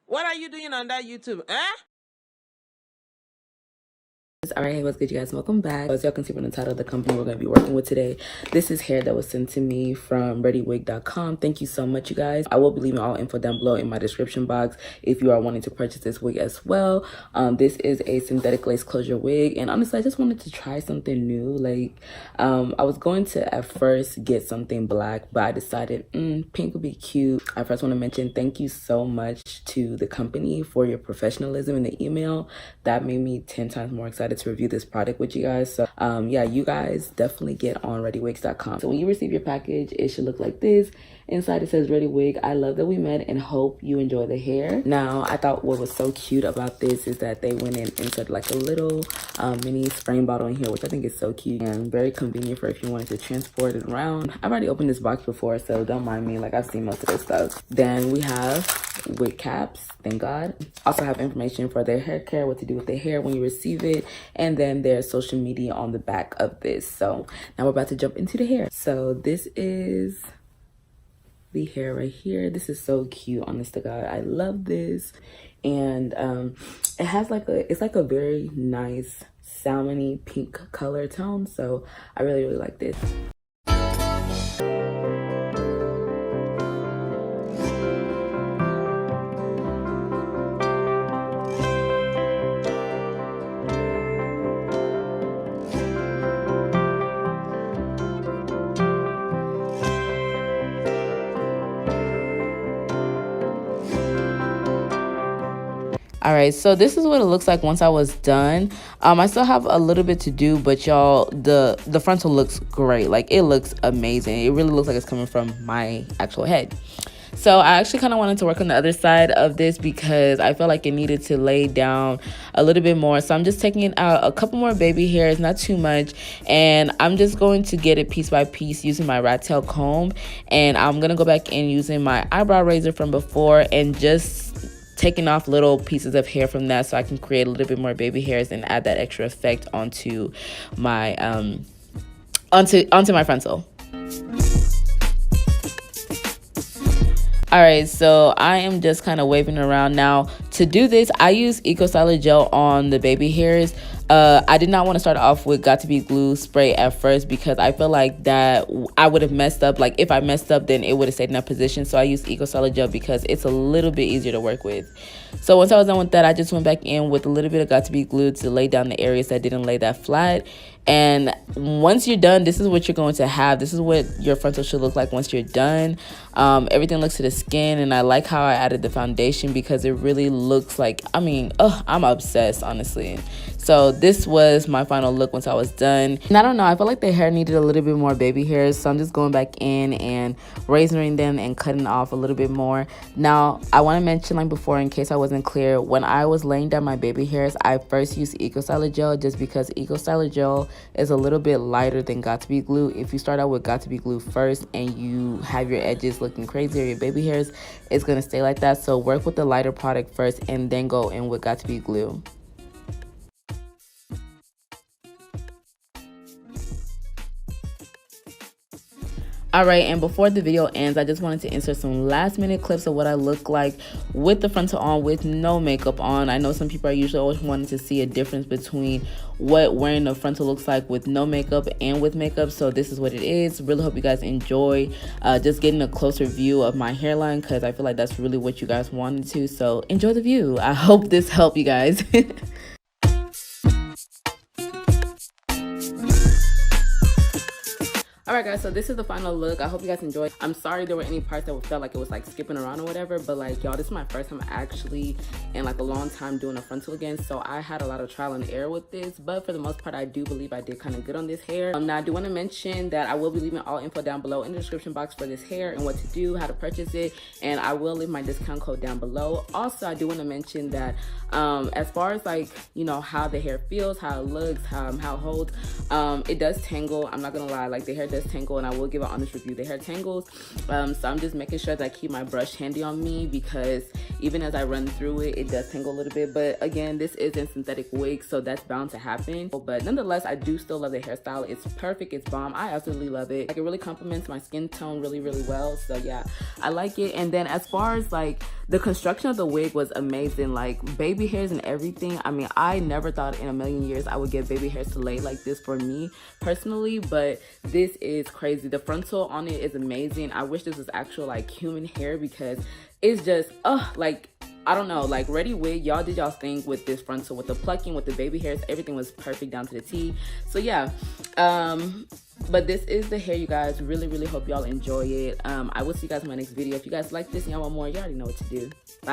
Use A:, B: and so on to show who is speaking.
A: What are you doing on that YouTube? Eh?
B: Alright, hey, what's good, you guys? Welcome back. As y'all can see from the title of the company we're going to be working with today, this is hair that was sent to me from ReadyWig.com. Thank you so much, you guys. I will be leaving all info down below in my description box if you are wanting to purchase this wig as well. This is a synthetic lace closure wig, and honestly, I just wanted to try something new. Like, I was going to at first get something black, but I decided pink would be cute. I first want to mention thank you so much to the company for your professionalism in the email. That made me 10 times more excited to review this product with you guys. So yeah, you guys definitely get on ReadyWigs.com. So when you receive your package, it should look like this. Inside it says ReadyWig. I love that we met and hope you enjoy the hair. Now, I thought what was so cute about this is that they went and inserted like a little mini spraying bottle in here, which I think is so cute and very convenient for if you wanted to transport it around. I've already opened this box before, so don't mind me. Like, I've seen most of this stuff. Then we have wig caps, thank God. Also have information for their hair care, what to do with their hair when you receive it, and then their social media on the back of this. So now we're about to jump into the hair. So this is the hair right here. This is so cute, honest to God. I love this. And it has like it's like a very nice salmony pink color tone. So I really like this. All right, so this is what it looks like once I was done. I still have a little bit to do, but y'all, the frontal looks great. Like, it looks amazing. It really looks like it's coming from my actual head. So I actually kind of wanted to work on the other side of this because I felt like it needed to lay down a little bit more. So I'm just taking out a couple more baby hairs, not too much, and I'm just going to get it piece by piece using my rat tail comb. And I'm gonna go back in using my eyebrow razor from before and just taking off little pieces of hair from that so I can create a little bit more baby hairs and add that extra effect onto my onto my frontal. All right, so I am just kind of waving around now. To do this, I use Eco Styler gel on the baby hairs. I did not want to start off with Got To Be Glue spray at first because I feel like that I would have messed up. Like, if I messed up, then it would have stayed in that position. So I used Eco Styler gel because it's a little bit easier to work with. So once I was done with that, I just went back in with a little bit of Got To Be Glue to lay down the areas that didn't lay that flat. And once you're done, this is what you're going to have. This is what your frontal should look like once you're done. Everything looks to the skin, and I like how I added the foundation because it really looks like, I mean, I'm obsessed, honestly. So this was my final look once I was done. And I don't know, I felt like the hair needed a little bit more baby hairs, so I'm just going back in and razoring them and cutting off a little bit more. Now, I want to mention, like before, in case I wasn't clear, when I was laying down my baby hairs, I first used Eco Styler gel just because Eco Styler gel is a little bit lighter than Got To Be Glue. If you start out with Got To Be Glue first and you have your edges looking crazy or your baby hairs, it's going to stay like that. So work with the lighter product first and then go in with Got To Be Glue. All right, and before the video ends, I just wanted to insert some last minute clips of what I look like with the frontal on with no makeup on. I know some people are usually always wanting to see a difference between what wearing the frontal looks like with no makeup and with makeup. So this is what it is. Really hope you guys enjoy just getting a closer view of my hairline because I feel like that's really what you guys wanted to. So enjoy the view. I hope this helped you guys. All right, guys, so this is the final look. I hope you guys enjoyed. I'm sorry there were any parts that felt like it was like skipping around or whatever, but like, y'all, this is my first time actually in like a long time doing a frontal again, so I had a lot of trial and error with this, but for the most part I do believe I did kind of good on this hair. Now I do want to mention that I will be leaving all info down below in the description box for this hair and what to do, how to purchase it, and I will leave my discount code down below. Also, I do want to mention that as far as like, you know, how the hair feels, how it looks, how it holds, it does tangle. I'm not gonna lie, like the hair does tangle, and I will give an honest review. The hair tangles, so I'm just making sure that I keep my brush handy on me, because even as I run through it, it does tangle a little bit. But again, this is a synthetic wig, so that's bound to happen. But nonetheless, I do still love the hairstyle. It's perfect, it's bomb. I absolutely love it. Like, it really complements my skin tone really well, so yeah, I like it. And then as far as like the construction of the wig was amazing, like baby hairs and everything. I mean, I never thought in a million years I would get baby hairs to lay like this for me personally, but this is crazy. The frontal on it is amazing. I wish this was actual like human hair, because it's just like, I don't know, like ReadyWig, y'all did y'all's thing with this frontal, with the plucking, with the baby hairs. Everything was perfect down to the T. So yeah, but this is the hair, you guys. Really hope y'all enjoy it. I will see you guys in my next video. If you guys like this and y'all want more, you already know what to do. Bye.